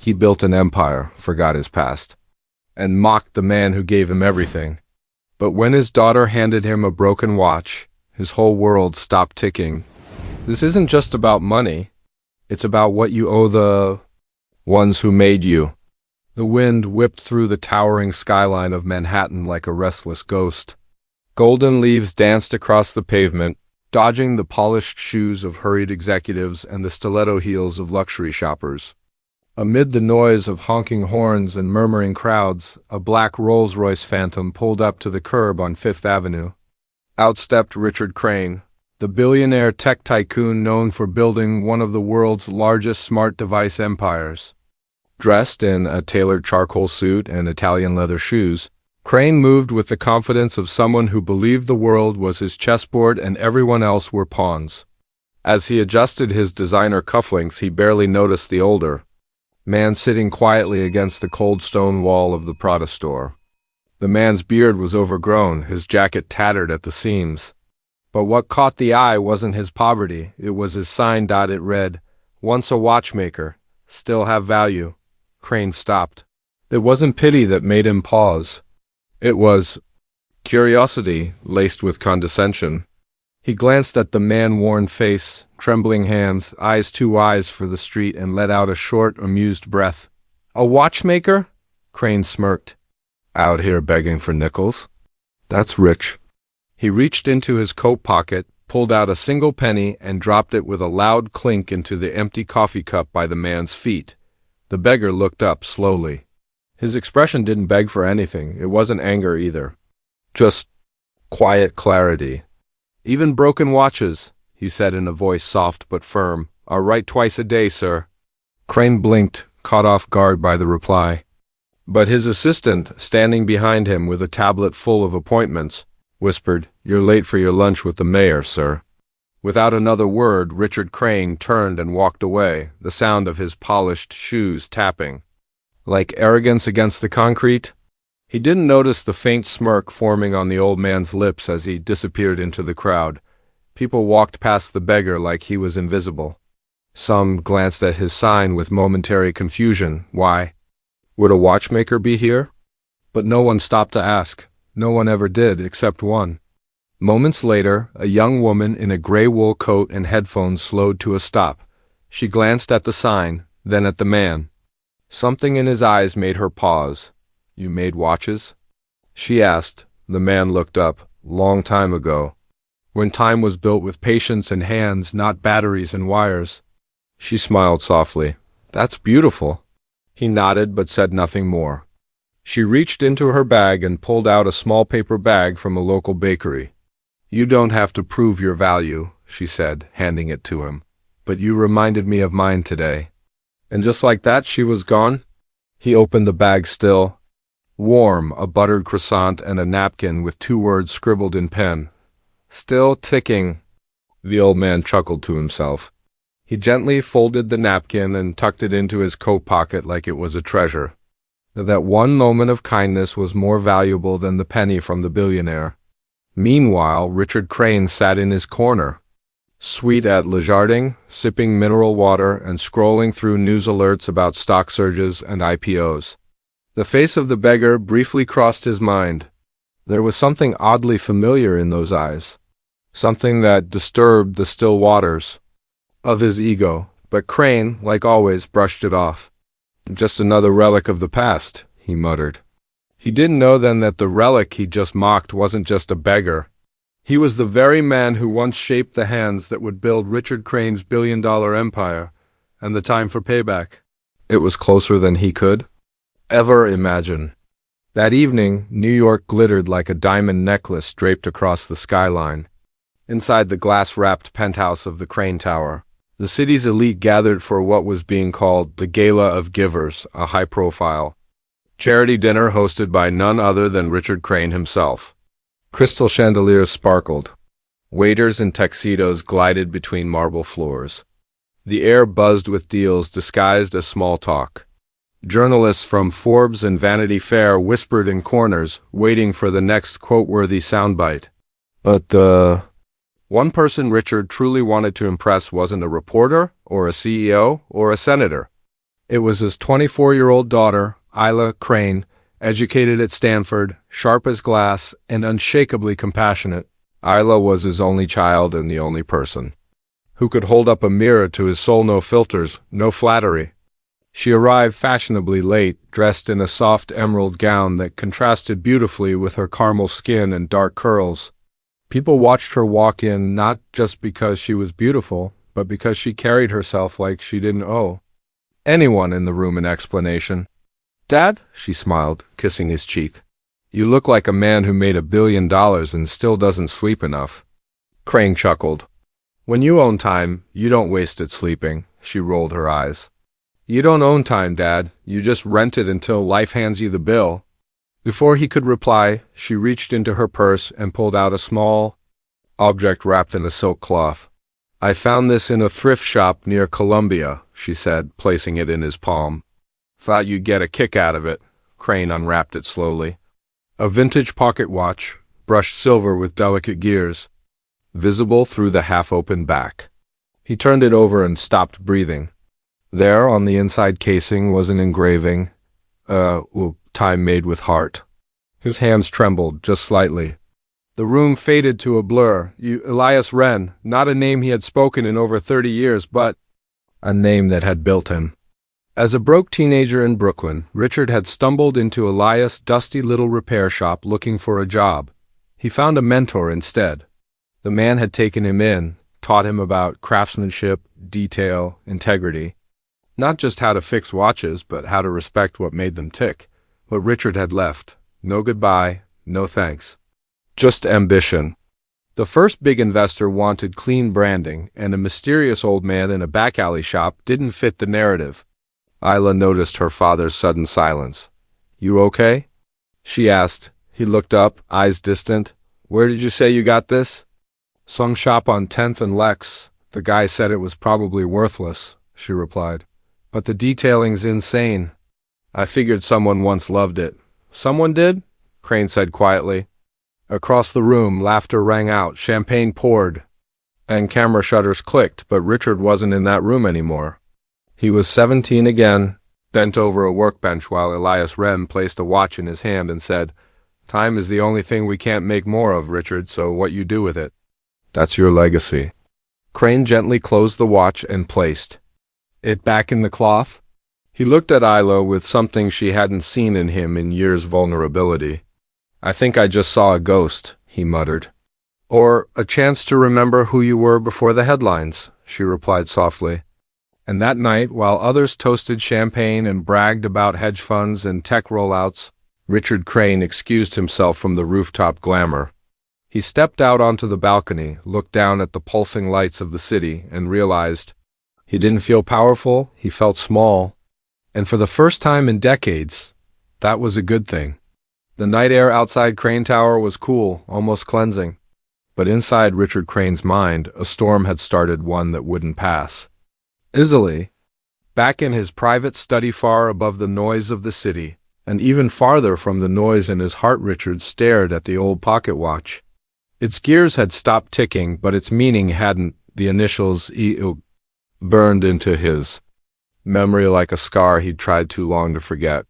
He built an empire, forgot his past, and mocked the man who gave him everything. But when his daughter handed him a broken watch, his whole world stopped ticking. This isn't just about money. It's about what you owe the ones who made you. The wind whipped through the towering skyline of Manhattan like a restless ghost. Golden leaves danced across the pavement, dodging the polished shoes of hurried executives and the stiletto heels of luxury shoppers. Amid the noise of honking horns and murmuring crowds, a black Rolls-Royce Phantom pulled up to the curb on Fifth Avenue. Out stepped Richard Crane, the billionaire tech tycoon known for building one of the world's largest smart device empires. Dressed in a tailored charcoal suit and Italian leather shoes, Crane moved with the confidence of someone who believed the world was his chessboard and everyone else were pawns. As he adjusted his designer cufflinks, he barely noticed the older man sitting quietly against the cold stone wall of the Prada store. The man's beard was overgrown, his jacket tattered at the seams. But what caught the eye wasn't his poverty, it was his sign. It read, "Once a watchmaker, still have value." Crane stopped. It wasn't pity that made him pause. It was curiosity laced with condescension. He glanced at the man-worn face, trembling hands, eyes too wise for the street, and let out a short, amused breath. "A watchmaker?" Crane smirked. "Out here begging for nickels? That's rich." He reached into his coat pocket, pulled out a single penny, and dropped it with a loud clink into the empty coffee cup by the man's feet. The beggar looked up slowly. His expression didn't beg for anything. It wasn't anger either. Just quiet clarity. "Even broken watches," he said in a voice soft but firm, "are right twice a day, sir." Crane blinked, caught off guard by the reply. But his assistant, standing behind him with a tablet full of appointments, whispered, "You're late for your lunch with the mayor, sir." Without another word, Richard Crane turned and walked away, the sound of his polished shoes tapping. Like arrogance against the concrete? He didn't notice the faint smirk forming on the old man's lips as he disappeared into the crowd. People walked past the beggar like he was invisible. Some glanced at his sign with momentary confusion. Why? Would a watchmaker be here? But no one stopped to ask. No one ever did, except one. Moments later, a young woman in a gray wool coat and headphones slowed to a stop. She glanced at the sign, then at the man. Something in his eyes made her pause. "You made watches?" she asked. The man looked up. "Long time ago. When time was built with patience and hands, not batteries and wires." She smiled softly. "That's beautiful." He nodded but said nothing more. She reached into her bag and pulled out a small paper bag from a local bakery. "You don't have to prove your value," she said, handing it to him. "But you reminded me of mine today." And just like that, she was gone. He opened the bag still. Warm, a buttered croissant and a napkin with 2 words scribbled in pen. "Still ticking." The old man chuckled to himself. He gently folded the napkin and tucked it into his coat pocket like it was a treasure. That one moment of kindness was more valuable than the penny from the billionaire. Meanwhile, Richard Crane sat in his corner, sweet at Lejardin, sipping mineral water and scrolling through news alerts about stock surges and IPOs. The face of the beggar briefly crossed his mind. There was something oddly familiar in those eyes, something that disturbed the still waters of his ego, but Crane, like always, brushed it off. "Just another relic of the past," he muttered. He didn't know then that the relic he just mocked wasn't just a beggar. He was the very man who once shaped the hands that would build Richard Crane's billion-dollar empire, and the time for payback. It was closer than he could ever imagine. That evening, New York glittered like a diamond necklace draped across the skyline. Inside the glass-wrapped penthouse of the Crane Tower, the city's elite gathered for what was being called the Gala of Givers, a high-profile charity dinner hosted by none other than Richard Crane himself. Crystal chandeliers sparkled. Waiters in tuxedos glided between marble floors. The air buzzed with deals disguised as small talk. Journalists from Forbes and Vanity Fair whispered in corners, waiting for the next quote-worthy soundbite. But the one person Richard truly wanted to impress wasn't a reporter, or a CEO, or a senator. It was his 24-year-old daughter, Isla Crane, educated at Stanford, sharp as glass, and unshakably compassionate. Isla was his only child and the only person who could hold up a mirror to his soul, no filters, no flattery. She arrived fashionably late, dressed in a soft emerald gown that contrasted beautifully with her caramel skin and dark curls. People watched her walk in not just because she was beautiful, but because she carried herself like she didn't owe anyone in the room an explanation. "Dad," she smiled, kissing his cheek. "You look like a man who made $1 billion and still doesn't sleep enough." Crane chuckled. "When you own time, you don't waste it sleeping," she rolled her eyes. "You don't own time, Dad. You just rent it until life hands you the bill." Before he could reply, she reached into her purse and pulled out a small object wrapped in a silk cloth. "I found this in a thrift shop near Columbia," she said, placing it in his palm. "Thought you'd get a kick out of it." Crane unwrapped it slowly. A vintage pocket watch, brushed silver with delicate gears, visible through the half-open back. He turned it over and stopped breathing. There, on the inside casing, was an engraving, time made with heart. His hands trembled, just slightly. The room faded to a blur. Elias Wren, not a name he had spoken in over 30 years, but a name that had built him. As a broke teenager in Brooklyn, Richard had stumbled into Elias' dusty little repair shop looking for a job. He found a mentor instead. The man had taken him in, taught him about craftsmanship, detail, integrity. Not just how to fix watches, but how to respect what made them tick. But Richard had left. No goodbye, no thanks. Just ambition. The first big investor wanted clean branding, and a mysterious old man in a back alley shop didn't fit the narrative. Isla noticed her father's sudden silence. "You okay?" she asked. He looked up, eyes distant. "Where did you say you got this?" "Some shop on 10th and Lex. The guy said it was probably worthless," she replied. "But the detailing's insane. I figured someone once loved it." "Someone did?" Crane said quietly. Across the room, laughter rang out, champagne poured, and camera shutters clicked, but Richard wasn't in that room anymore. He was 17 again, bent over a workbench while Elias Wren placed a watch in his hand and said, "Time is the only thing we can't make more of, Richard, so what you do with it, that's your legacy." Crane gently closed the watch and placed it back in the cloth. He looked at Isla with something she hadn't seen in him in years: vulnerability. "I think I just saw a ghost," he muttered. "Or a chance to remember who you were before the headlines," she replied softly. And that night, while others toasted champagne and bragged about hedge funds and tech rollouts, Richard Crane excused himself from the rooftop glamour. He stepped out onto the balcony, looked down at the pulsing lights of the city, and realized he didn't feel powerful, he felt small. And for the first time in decades, that was a good thing. The night air outside Crane Tower was cool, almost cleansing. But inside Richard Crane's mind, a storm had started, one that wouldn't pass. Easily, back in his private study far above the noise of the city, and even farther from the noise in his heart, Richard stared at the old pocket watch. Its gears had stopped ticking, but its meaning hadn't. The initials E.U. burned into his memory like a scar he'd tried too long to forget.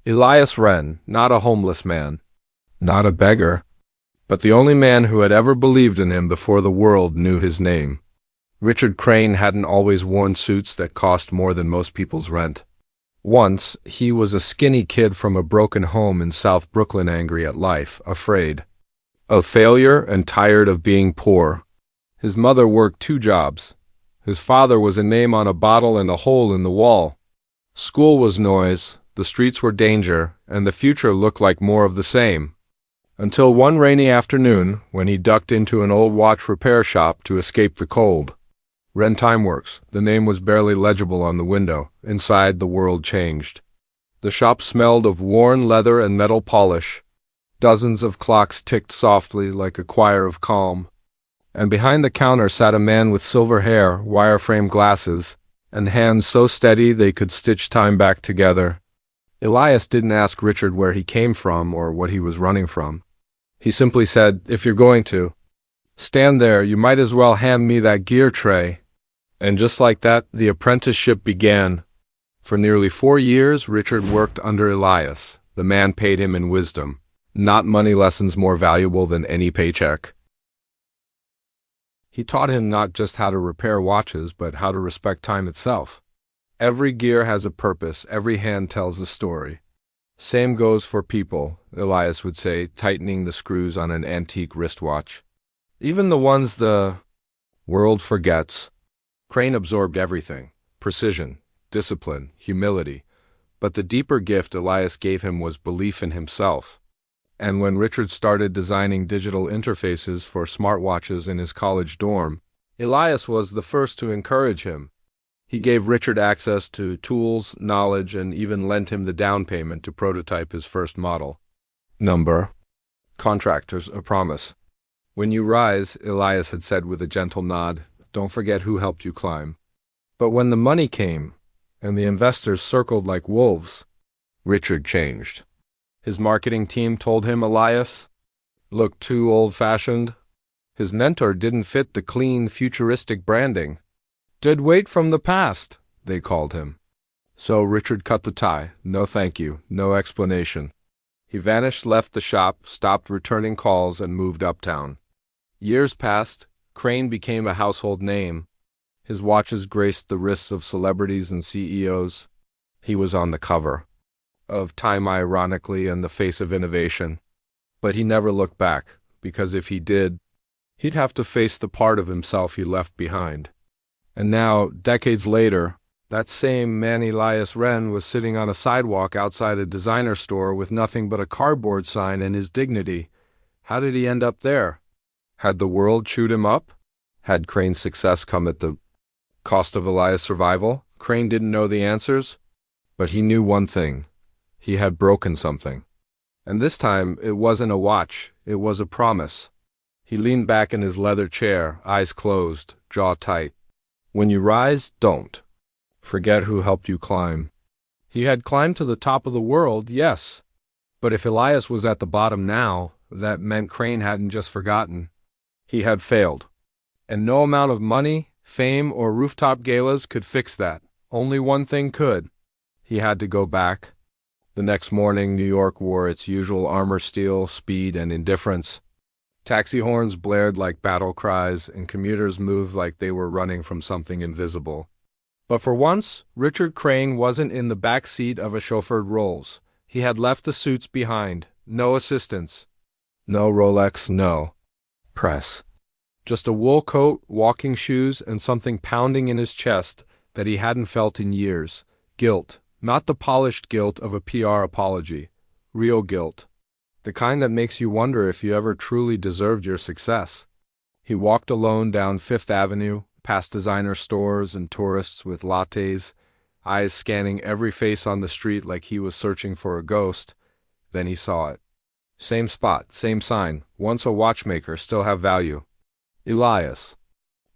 Elias Wren, not a homeless man, not a beggar, but the only man who had ever believed in him before the world knew his name. Richard Crane hadn't always worn suits that cost more than most people's rent. Once, he was a skinny kid from a broken home in South Brooklyn, angry at life, afraid of failure and tired of being poor. His mother worked 2 jobs. His father was a name on a bottle and a hole in the wall. School was noise, the streets were danger, and the future looked like more of the same. Until one rainy afternoon, when he ducked into an old watch repair shop to escape the cold. Wren Timeworks. The name was barely legible on the window. Inside, the world changed. The shop smelled of worn leather and metal polish. Dozens of clocks ticked softly like a choir of calm. And behind the counter sat a man with silver hair, wire-frame glasses, and hands so steady they could stitch time back together. Elias didn't ask Richard where he came from or what he was running from. He simply said, "If you're going to stand there, you might as well hand me that gear tray." And just like that, the apprenticeship began. For nearly 4 years, Richard worked under Elias. The man paid him in wisdom, not money lessons more valuable than any paycheck. He taught him not just how to repair watches, but how to respect time itself. Every gear has a purpose, every hand tells a story. Same goes for people, Elias would say, tightening the screws on an antique wristwatch. Even the ones the world forgets. Crane absorbed everything: precision, discipline, humility. But the deeper gift Elias gave him was belief in himself. And when Richard started designing digital interfaces for smartwatches in his college dorm, Elias was the first to encourage him. He gave Richard access to tools, knowledge, and even lent him the down payment to prototype his first model. Number. Contractors, a promise. When you rise, Elias had said with a gentle nod, don't forget who helped you climb. But when the money came, and the investors circled like wolves, Richard changed. His marketing team told him Elias looked too old-fashioned. His mentor didn't fit the clean, futuristic branding. Dead weight from the past, they called him. So Richard cut the tie. No thank you, no explanation. He vanished, left the shop, stopped returning calls, and moved uptown. Years passed. Crane became a household name. His watches graced the wrists of celebrities and CEOs. He was on the cover of Time, ironically, and the face of innovation. But he never looked back, because if he did, he'd have to face the part of himself he left behind. And now, decades later, that same man Elias Wren was sitting on a sidewalk outside a designer store with nothing but a cardboard sign and his dignity. How did he end up there? Had the world chewed him up? Had Crane's success come at the cost of Elias' survival? Crane didn't know the answers, but he knew one thing. He had broken something. And this time, it wasn't a watch, it was a promise. He leaned back in his leather chair, eyes closed, jaw tight. When you rise, don't forget who helped you climb. He had climbed to the top of the world, yes. But if Elias was at the bottom now, that meant Crane hadn't just forgotten. He had failed. And no amount of money, fame, or rooftop galas could fix that. Only one thing could. He had to go back. The next morning, New York wore its usual armor steel, speed, and indifference. Taxi horns blared like battle cries, and commuters moved like they were running from something invisible. But for once, Richard Crane wasn't in the back seat of a chauffeured Rolls. He had left the suits behind. No assistants. No Rolex, no press. Just a wool coat, walking shoes, and something pounding in his chest that he hadn't felt in years. Guilt. Not the polished guilt of a PR apology. Real guilt. The kind that makes you wonder if you ever truly deserved your success. He walked alone down Fifth Avenue, past designer stores and tourists with lattes, eyes scanning every face on the street like he was searching for a ghost. Then he saw it. Same spot, same sign. Once a watchmaker, still have value. Elias.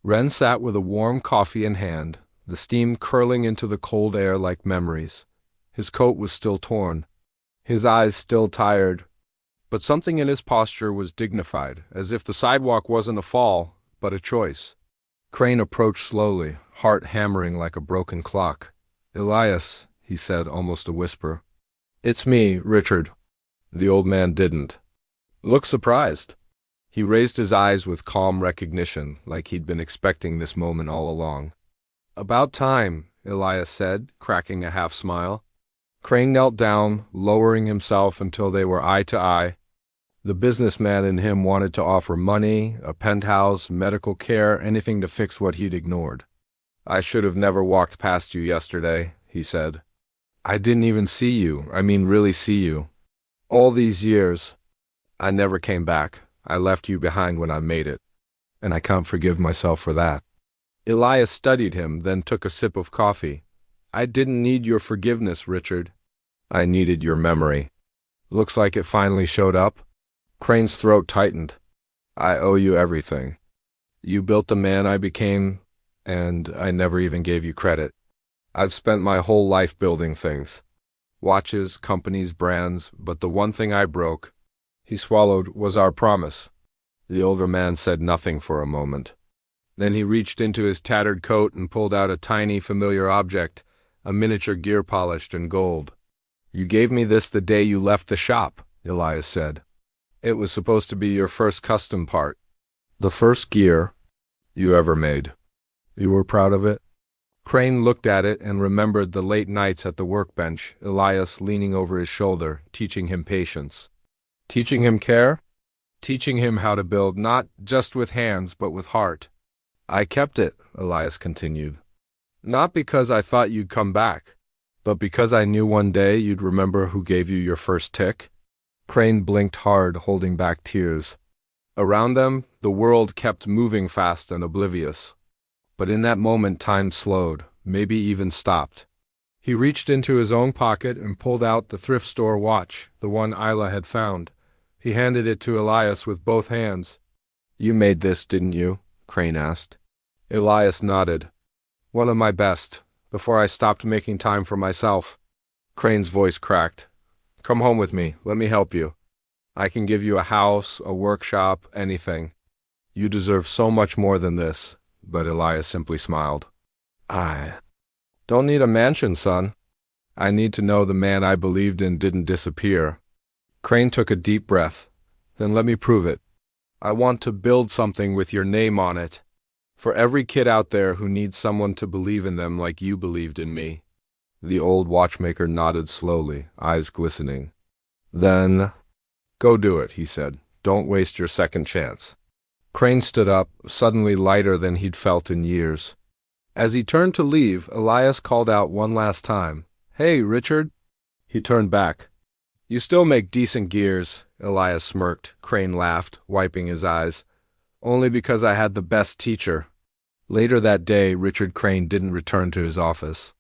Wren sat with a warm coffee in hand, the steam curling into the cold air like memories. His coat was still torn, his eyes still tired, but something in his posture was dignified, as if the sidewalk wasn't a fall, but a choice. Crane approached slowly, heart hammering like a broken clock. Elias, he said, almost a whisper. It's me, Richard. The old man didn't look surprised. He raised his eyes with calm recognition, like he'd been expecting this moment all along. About time, Elias said, cracking a half-smile. Crane knelt down, lowering himself until they were eye to eye. The businessman in him wanted to offer money, a penthouse, medical care, anything to fix what he'd ignored. I should have never walked past you yesterday, he said. I didn't even see you, really see you. All these years, I never came back. I left you behind when I made it, and I can't forgive myself for that. Elias studied him, then took a sip of coffee. I didn't need your forgiveness, Richard. I needed your memory. Looks like it finally showed up. Crane's throat tightened. I owe you everything. You built the man I became, and I never even gave you credit. I've spent my whole life building things. Watches, companies, brands, but the one thing I broke, he swallowed, was our promise. The older man said nothing for a moment. Then he reached into his tattered coat and pulled out a tiny, familiar object, a miniature gear polished in gold. "You gave me this the day you left the shop," Elias said. "It was supposed to be your first custom part. The first gear you ever made. You were proud of it?" Crane looked at it and remembered the late nights at the workbench, Elias leaning over his shoulder, teaching him patience. Teaching him care? Teaching him how to build not just with hands but with heart. "I kept it," Elias continued. "Not because I thought you'd come back, but because I knew one day you'd remember who gave you your first tick." Crane blinked hard, holding back tears. Around them, the world kept moving fast and oblivious. But in that moment time slowed, maybe even stopped. He reached into his own pocket and pulled out the thrift store watch, the one Isla had found. He handed it to Elias with both hands. "You made this, didn't you?" Crane asked. Elias nodded. "One of my best, before I stopped making time for myself." Crane's voice cracked. "Come home with me, let me help you. I can give you a house, a workshop, anything. You deserve so much more than this." But Elias simply smiled. "I don't need a mansion, son. I need to know the man I believed in didn't disappear." Crane took a deep breath. "Then let me prove it. I want to build something with your name on it. For every kid out there who needs someone to believe in them like you believed in me." The old watchmaker nodded slowly, eyes glistening. "Then go do it," he said. "Don't waste your second chance." Crane stood up, suddenly lighter than he'd felt in years. As he turned to leave, Elias called out one last time, "Hey, Richard." He turned back. "You still make decent gears," Elias smirked. Crane laughed, wiping his eyes. "Only because I had the best teacher." Later that day, Richard Crane didn't return to his office.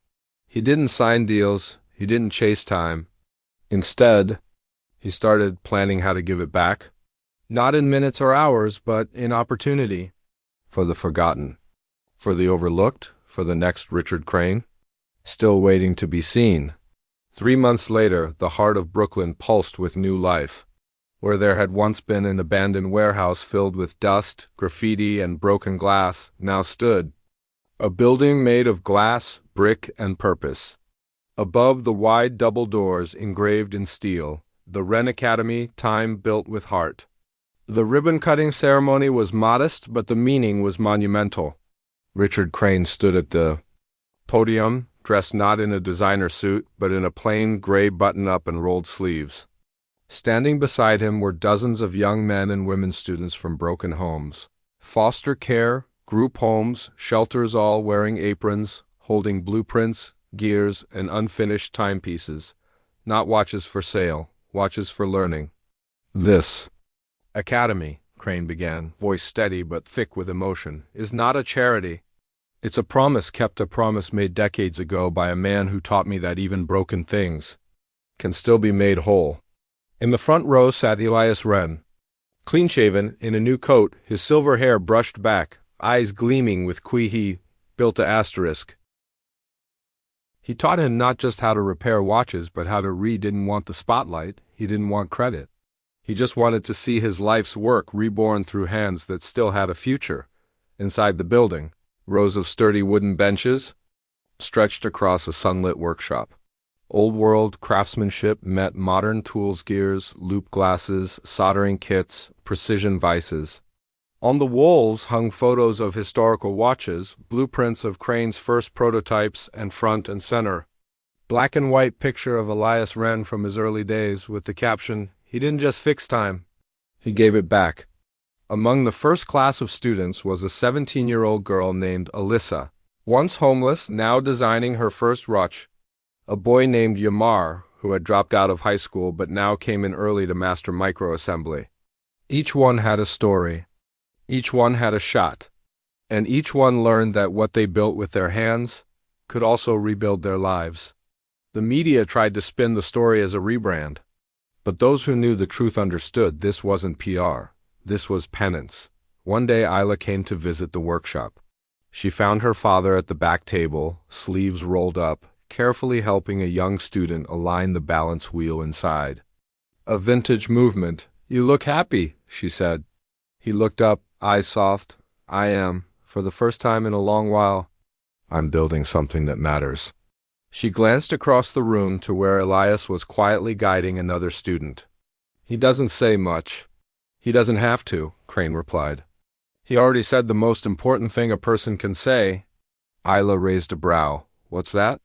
He didn't sign deals. He didn't chase time. Instead, he started planning how to give it back. Not in minutes or hours, but in opportunity. For the forgotten. For the overlooked. For the next Richard Crane. Still waiting to be seen. 3 months later, the heart of Brooklyn pulsed with new life. Where there had once been an abandoned warehouse filled with dust, graffiti, and broken glass, now stood a building made of glass, brick, and purpose. Above the wide double doors engraved in steel, the Wren Academy, time built with heart. The ribbon-cutting ceremony was modest, but the meaning was monumental. Richard Crane stood at the podium, dressed not in a designer suit, but in a plain gray button-up and rolled sleeves. Standing beside him were dozens of young men and women students from broken homes. Foster care, group homes, shelters, all wearing aprons, holding blueprints, gears, and unfinished timepieces. Not watches for sale, watches for learning. "This Academy," Crane began, voice steady but thick with emotion, "is not a charity. It's a promise kept, a promise made decades ago by a man who taught me that even broken things can still be made whole." In the front row sat Elias Wren, clean-shaven, in a new coat, his silver hair brushed back, eyes gleaming with He built a asterisk. He taught him not just how to repair watches, but how to read. Didn't want the spotlight. He didn't want credit. He just wanted to see his life's work reborn through hands that still had a future. Inside the building, rows of sturdy wooden benches stretched across a sunlit workshop. Old-world craftsmanship met modern tools, gears, loop glasses, soldering kits, precision vices. On the walls hung photos of historical watches, blueprints of Crane's first prototypes, and front and center. Black and white picture of Elias Wren from his early days with the caption, "He didn't just fix time, he gave it back." Among the first class of students was a 17-year-old girl named Alyssa, once homeless, now designing her first watch. A boy named Yamar, who had dropped out of high school but now came in early to master microassembly. Each one had a story. Each one had a shot. And each one learned that what they built with their hands could also rebuild their lives. The media tried to spin the story as a rebrand. But those who knew the truth understood this wasn't PR. This was penance. One day Isla came to visit the workshop. She found her father at the back table, sleeves rolled up, carefully helping a young student align the balance wheel inside. "A vintage movement. You look happy," she said. He looked up, eyes soft. "I am. For the first time in a long while, I'm building something that matters." She glanced across the room to where Elias was quietly guiding another student. He doesn't say much. He doesn't have to, Crane replied. He already said the most important thing a person can say. Isla raised a brow. What's that?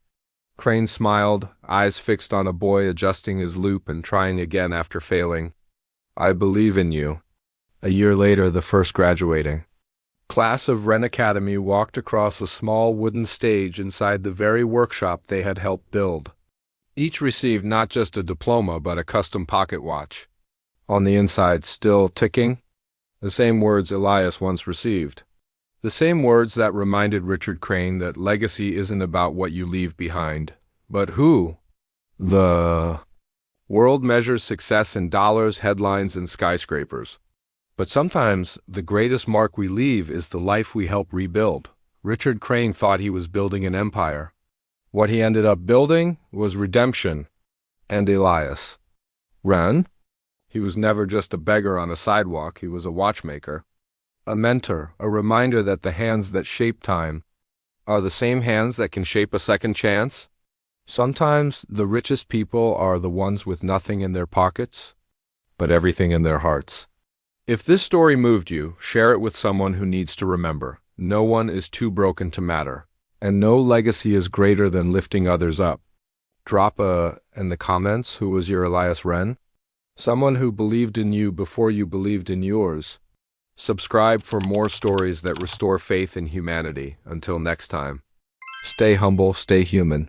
Crane smiled, eyes fixed on a boy adjusting his loop and trying again after failing. I believe in you. A year later, the first graduating class of Wren Academy walked across a small wooden stage inside the very workshop they had helped build. Each received not just a diploma but a custom pocket watch. On the inside, still ticking, the same words Elias once received. The same words that reminded Richard Crane that legacy isn't about what you leave behind, but who. The world measures success in dollars, headlines, and skyscrapers. But sometimes the greatest mark we leave is the life we help rebuild. Richard Crane thought he was building an empire. What he ended up building was redemption. And Elias. Wren? He was never just a beggar on a sidewalk, he was a watchmaker. A mentor, a reminder that the hands that shape time are the same hands that can shape a second chance. Sometimes the richest people are the ones with nothing in their pockets, but everything in their hearts. If this story moved you, share it with someone who needs to remember. No one is too broken to matter, and no legacy is greater than lifting others up. Drop in the comments who was your Elias Wren. Someone who believed in you before you believed in yours. Subscribe for more stories that restore faith in humanity. Until next time, stay humble, stay human.